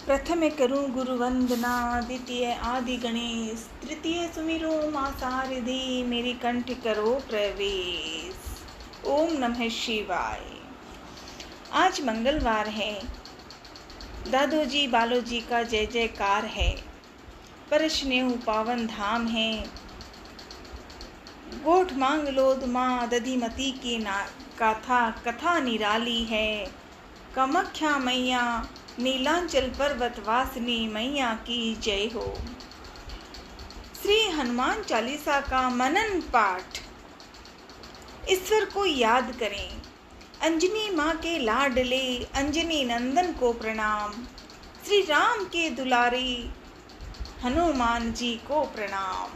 प्रथम करूं गुरु वंदना, द्वितीय आदि गणेश, तृतीय सुमिरो मां शारदे, मेरी कंठ करो प्रवेश। ओम नमः शिवाय। आज मंगलवार है। दादोजी बालोजी का जय जयकार है। परस्नेहु पावन धाम है। गोठ मांगलोद माँ दधिमती की कथा निराली है। कामाख्या मैया नीलांचल पर्वत वासिनी मैया की जय हो। श्री हनुमान चालीसा का मनन पाठ। ईश्वर को याद करें। अंजनी माँ के लाडले अंजनी नंदन को प्रणाम। श्री राम के दुलारे हनुमान जी को प्रणाम।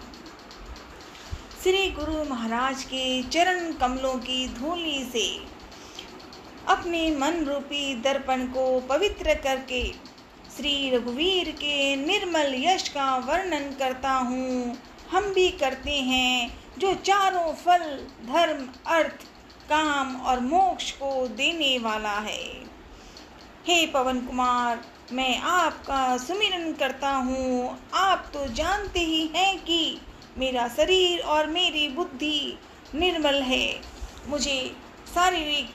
श्री गुरु महाराज के चरण कमलों की धूलि से अपने मन रूपी दर्पण को पवित्र करके श्री रघुवीर के निर्मल यश का वर्णन करता हूँ। हम भी करते हैं जो चारों फल धर्म अर्थ काम और मोक्ष को देने वाला है। हे पवन कुमार, मैं आपका सुमिरन करता हूँ। आप तो जानते ही हैं कि मेरा शरीर और मेरी बुद्धि निर्मल है। मुझे शारीरिक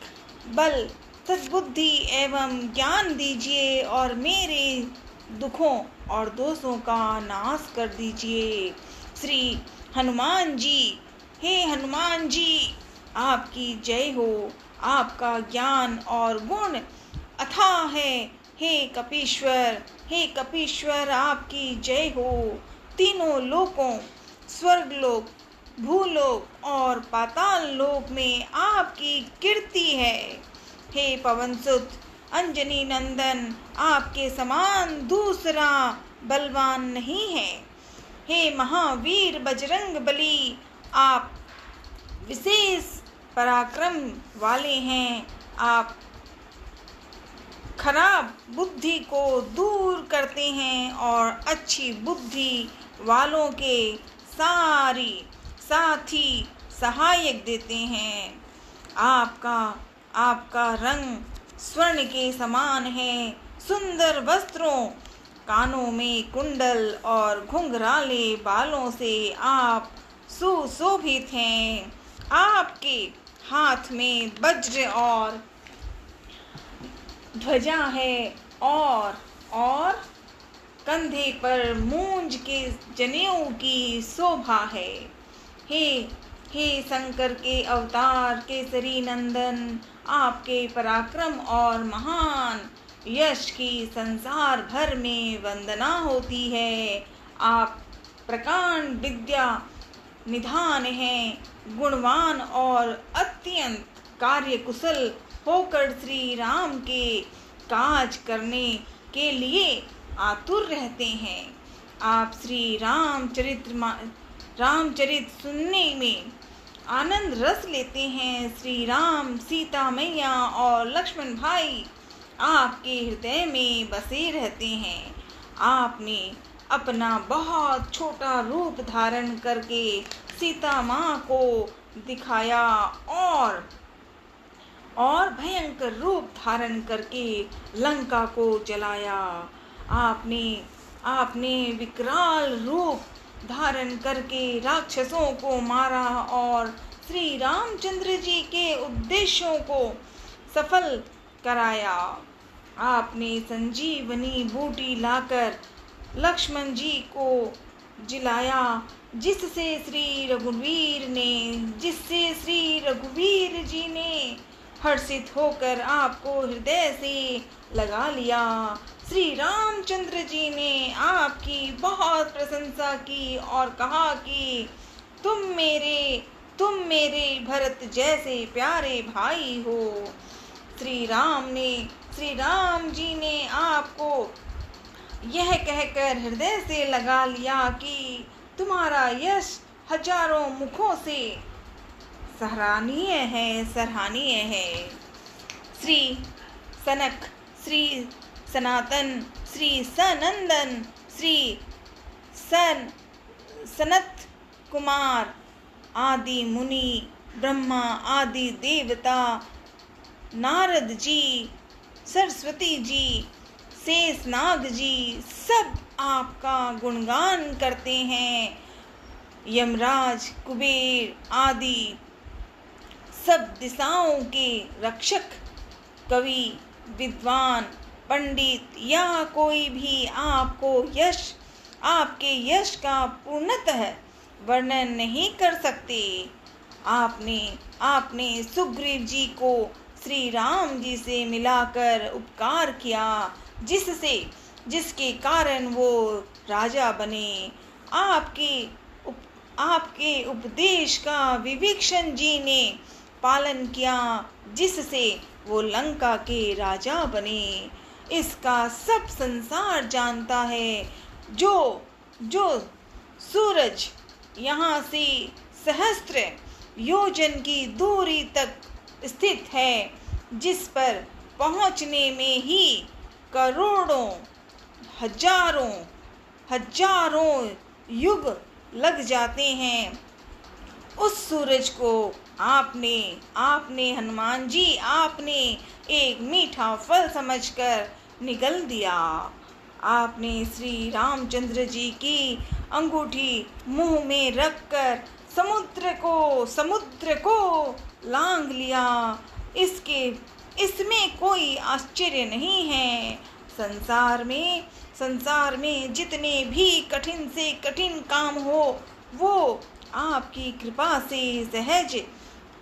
बल सद्बुद्धि एवं ज्ञान दीजिए और मेरे दुखों और दोषों का नाश कर दीजिए। श्री हनुमान जी, हे हनुमान जी, आपकी जय हो। आपका ज्ञान और गुण अथाह है। हे कपीश्वर, आपकी जय हो। तीनों लोकों स्वर्गलोक, भूलोक और पाताल लोक में आपकी कीर्ति है। हे पवनसुत अंजनी नंदन, आपके समान दूसरा बलवान नहीं है। हे महावीर बजरंग बली, आप विशेष पराक्रम वाले हैं। आप खराब बुद्धि को दूर करते हैं और अच्छी बुद्धि वालों के साथी सहायक देते हैं। आपका रंग स्वर्ण के समान है। सुंदर वस्त्रों, कानों में कुंडल और घुंघराले बालों से आप सुशोभित हैं। आपके हाथ में वज्र और ध्वजा है और कंधे पर मूंज के जनेऊ की शोभा है। हे शंकर के अवतार केसरी नंदन, आपके पराक्रम और महान यश की संसार भर में वंदना होती है। आप प्रकांड विद्या निधान हैं। गुणवान और अत्यंत कार्यकुशल होकर श्री राम के काज करने के लिए आतुर रहते हैं। आप श्री रामचरित सुनने में आनंद रस लेते हैं। श्री राम, सीता मैया और लक्ष्मण भाई आपके हृदय में बसे रहते हैं। आपने अपना बहुत छोटा रूप धारण करके सीता माँ को दिखाया और भयंकर रूप धारण करके लंका को जलाया। आपने विकराल रूप धारण करके राक्षसों को मारा और श्री रामचंद्र जी के उद्देश्यों को सफल कराया। आपने संजीवनी बूटी लाकर लक्ष्मण जी को जिलाया, जिससे श्री रघुवीर जी ने हर्षित होकर आपको हृदय से लगा लिया। श्री रामचंद्र जी ने आपकी बहुत प्रशंसा की और कहा कि तुम मेरे भरत जैसे प्यारे भाई हो। श्री राम जी ने आपको यह कहकर हृदय से लगा लिया कि तुम्हारा यश हजारों मुखों से सराहनीय है। श्री सनक, श्री सनातन, श्री सनंदन, श्री सनत कुमार आदि मुनि, ब्रह्मा आदि देवता, नारद जी, सरस्वती जी, शेषनाग जी सब आपका गुणगान करते हैं। यमराज, कुबेर आदि सब दिशाओं के रक्षक, कवि, विद्वान, पंडित या कोई भी आपके यश का पूर्णतः वर्णन नहीं कर सकते। आपने सुग्रीव जी को श्री राम जी से मिलाकर उपकार किया, जिसके कारण वो राजा बने। आपके उपदेश का विभीषण जी ने पालन किया, जिससे वो लंका के राजा बने। इसका सब संसार जानता है। जो सूरज यहाँ से सहस्त्र योजन की दूरी तक स्थित है, जिस पर पहुँचने में ही करोड़ों हजारों युग लग जाते हैं, उस सूरज को आपने हनुमान जी आपने एक मीठा फल समझकर निगल दिया। आपने श्री रामचंद्र जी की अंगूठी मुंह में रखकर समुद्र को लांघ लिया। इसमें कोई आश्चर्य नहीं है। संसार में जितने भी कठिन से कठिन काम हो, वो आपकी कृपा से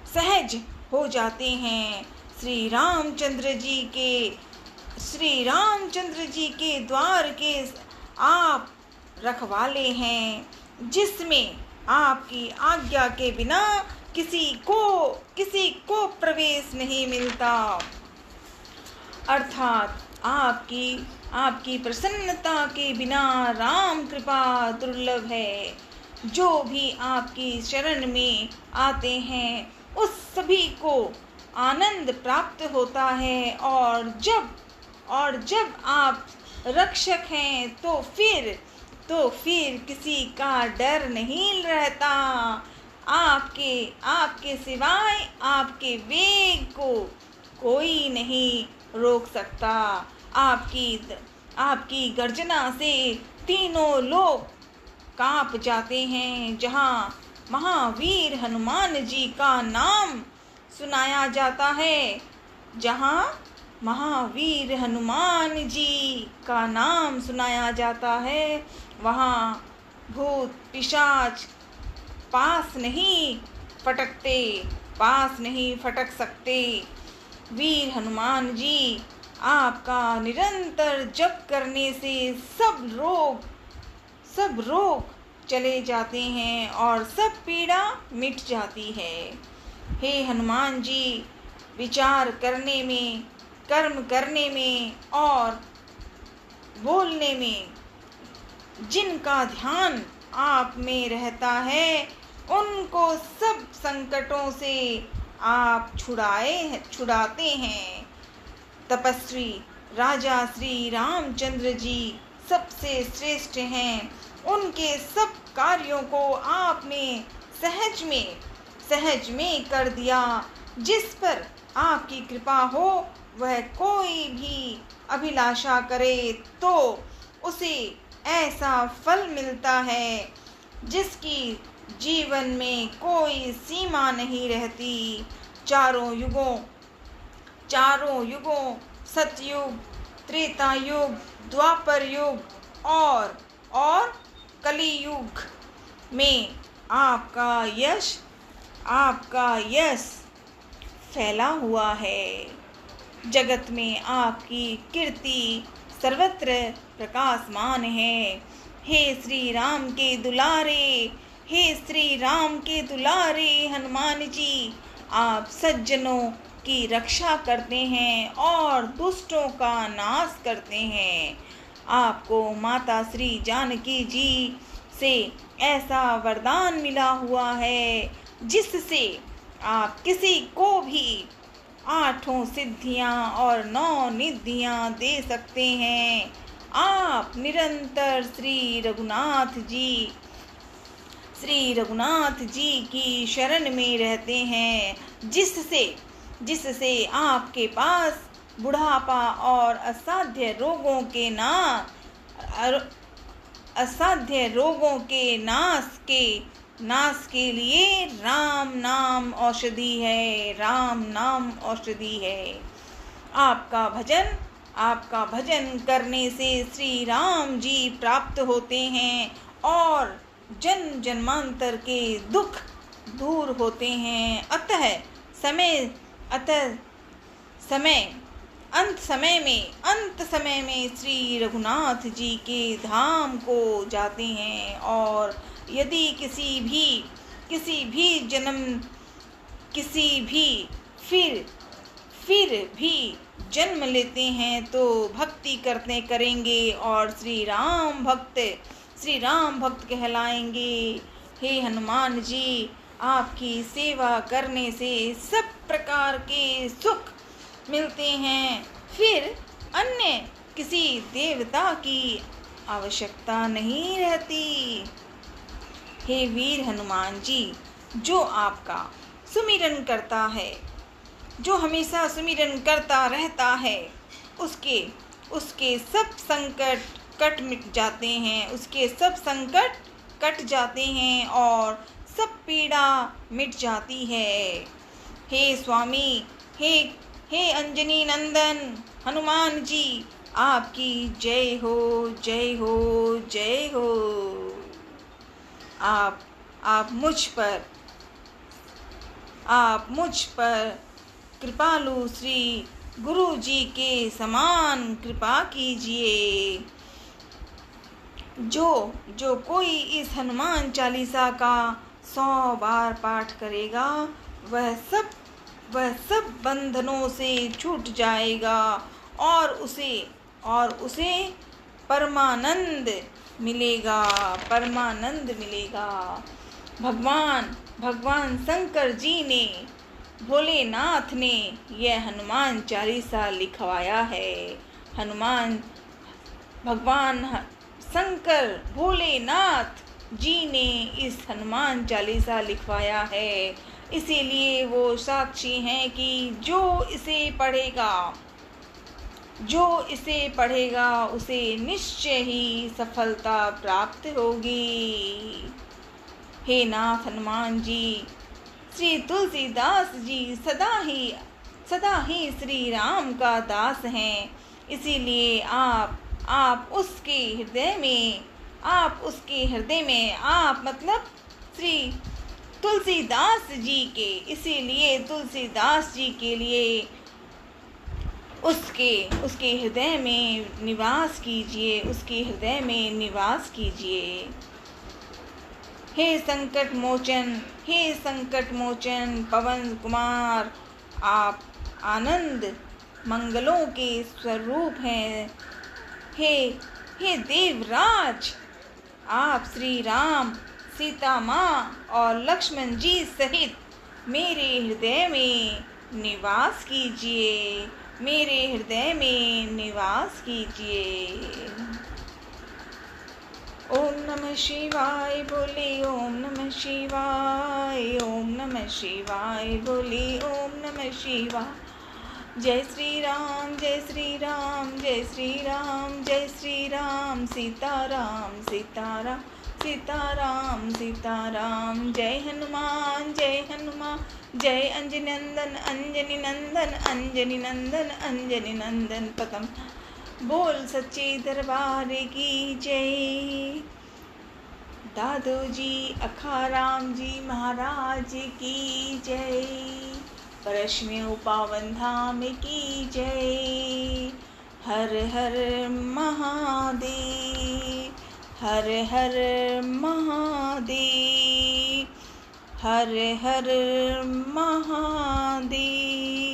सहज हो जाते हैं। श्री रामचंद्र जी के द्वार के आप रखवाले हैं, जिसमें आपकी आज्ञा के बिना किसी को प्रवेश नहीं मिलता। अर्थात आपकी प्रसन्नता के बिना राम कृपा दुर्लभ है। जो भी आपकी शरण में आते हैं, उस सभी को आनंद प्राप्त होता है। और जब आप रक्षक हैं, तो फिर किसी का डर नहीं रहता। आपके सिवाय आपके वेग को कोई नहीं रोक सकता। आपकी गर्जना से तीनों लोग कांप जाते हैं। जहाँ महावीर हनुमान जी का नाम सुनाया जाता है, वहाँ भूत पिशाच पास नहीं फटक सकते। वीर हनुमान जी आपका निरंतर जप करने से सब रोग चले जाते हैं और सब पीड़ा मिट जाती है। हे हनुमान जी, विचार करने में, कर्म करने में और बोलने में जिनका ध्यान आप में रहता है, उनको सब संकटों से आप छुड़ाते हैं। तपस्वी राजा श्री रामचंद्र जी सबसे श्रेष्ठ हैं। उनके सब कार्यों को आपने सहज में कर दिया। जिस पर आपकी कृपा हो, वह कोई भी अभिलाषा करे तो उसे ऐसा फल मिलता है जिसकी जीवन में कोई सीमा नहीं रहती। चारों युगों सतयुग, त्रेता युग, द्वापर युग और कलियुग में आपका यश फैला हुआ है। जगत में आपकी कीर्ति सर्वत्र प्रकाशमान है। हे श्री राम के दुलारे हनुमान जी, आप सज्जनों की रक्षा करते हैं और दुष्टों का नाश करते हैं। आपको माता श्री जानकी जी से ऐसा वरदान मिला हुआ है, जिससे आप किसी को भी 8 सिद्धियां और 9 निधियां दे सकते हैं। आप निरंतर श्री रघुनाथ जी की शरण में रहते हैं, जिससे आपके पास बुढ़ापा और असाध्य रोगों के नाश के लिए राम नाम औषधि है, राम नाम औषधि है। आपका भजन करने से श्री राम जी प्राप्त होते हैं और जन्म जन्मांतर के दुख दूर होते हैं। अंत समय में श्री रघुनाथ जी के धाम को जाते हैं। और यदि फिर भी जन्म लेते हैं तो भक्ति करेंगे और श्री राम भक्त कहलाएंगे। हे हनुमान जी, आपकी सेवा करने से सब प्रकार के सुख मिलते हैं, फिर अन्य किसी देवता की आवश्यकता नहीं रहती। हे वीर हनुमान जी, जो आपका सुमिरन करता है, जो हमेशा सुमिरन करता रहता है, उसके सब संकट कट जाते हैं और सब पीड़ा मिट जाती है। हे स्वामी, हे अंजनी नंदन हनुमान जी, आपकी जय हो, जय हो, जय हो। आप मुझ पर कृपालु श्री गुरु जी के समान कृपा कीजिए। जो कोई इस हनुमान चालीसा का 100 बार पाठ करेगा, वह सब बंधनों से छूट जाएगा और उसे परमानंद मिलेगा। भगवान शंकर जी ने, भोलेनाथ ने यह हनुमान चालीसा लिखवाया है। भगवान शंकर भोलेनाथ जी ने इस हनुमान चालीसा लिखवाया है। इसीलिए वो साक्षी हैं कि जो इसे पढ़ेगा उसे निश्चय ही सफलता प्राप्त होगी। हे नाथ हनुमान जी, श्री तुलसीदास जी सदा ही श्री राम का दास हैं। इसीलिए आप उसके हृदय में मतलब श्री तुलसीदास जी के, इसीलिए तुलसीदास जी के लिए उसके हृदय में निवास कीजिए। हे संकट मोचन पवन कुमार, आप आनंद मंगलों के स्वरूप हैं। हे देवराज, आप श्री राम, सीता माँ और लक्ष्मण जी सहित मेरे हृदय में निवास कीजिए। ओम नमः शिवाय बोले, ओम नमः शिवाय, ओम नमः शिवाय बोले, ओम नमः शिवाय। जय श्री राम, जय श्री राम, जय श्री राम, जय श्री राम, सीताराम सीताराम, सीताराम सीताराम। जय हनुमान, जय हनुमान, जय अंजनी नंदन, अंजनी नंदन, अंजनी नंदन, अंजनी नंदन पतम। बोल सच्चे दरबार की जय। दादू जी अखाराम जी महाराज की जय। परश्मेव पावन धाम की जय। हर हर महादेव, हर हर महादेव, हर हर महादेव।